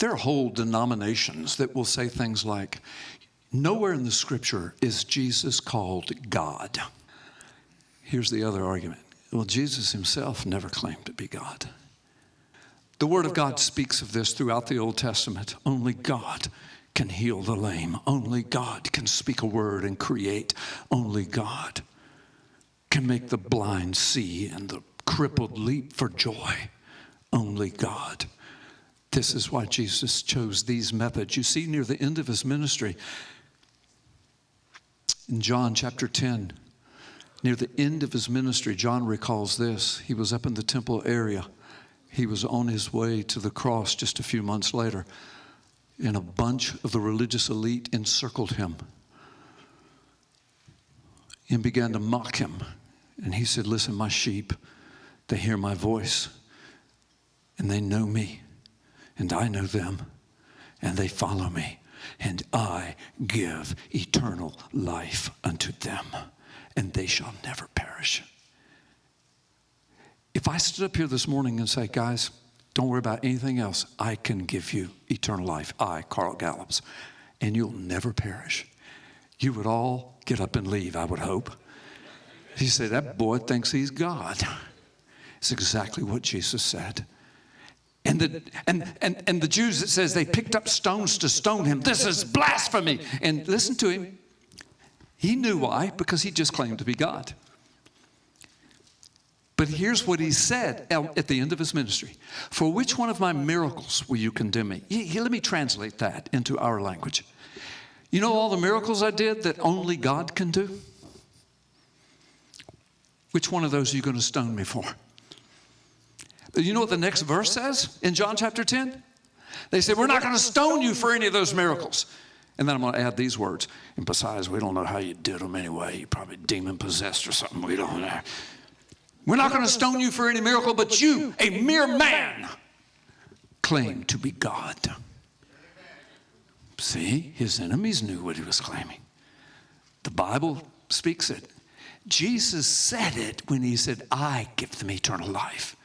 There are whole denominations that will say things like, nowhere in the scripture is Jesus called God. Here's the other argument. Well, Jesus himself never claimed to be God. The Word of God speaks of this throughout the Old Testament. Only God can heal the lame. Only God can speak a word and create. Only God can make the blind see and the crippled leap for joy. Only God. This is why Jesus chose these methods. You see, near the end of his ministry, in John chapter 10, near the end of his ministry, John recalls this. He was up in the temple area. He was on his way to the cross just a few months later, and a bunch of the religious elite encircled him and began to mock him. And he said, listen, my sheep, they hear my voice, and they know me. And I know them, and they follow me, and I give eternal life unto them, and they shall never perish. If I stood up here this morning and say, guys, don't worry about anything else, I can give you eternal life. I, Carl Gallups, and you'll never perish. You would all get up and leave, I would hope. He said, that boy thinks he's God. It's exactly what Jesus said. And the Jews, it says they picked up stones to stone him. This is blasphemy. And listen to him. He knew why, because he just claimed to be God. But here's what he said at the end of his ministry. For which one of my miracles will you condemn me? Let me translate that into our language. You know all the miracles I did that only God can do? Which one of those are you going to stone me for? You know what the next verse says in John chapter 10? They say, we're not going to stone you for any of those miracles. And then I'm going to add these words. And besides, we don't know how you did them anyway. You're probably demon-possessed or something. We don't know. We're not going to stone you for any miracle, but you, a mere man, claim to be God. See, his enemies knew what he was claiming. The Bible speaks it. Jesus said it when he said, I give them eternal life.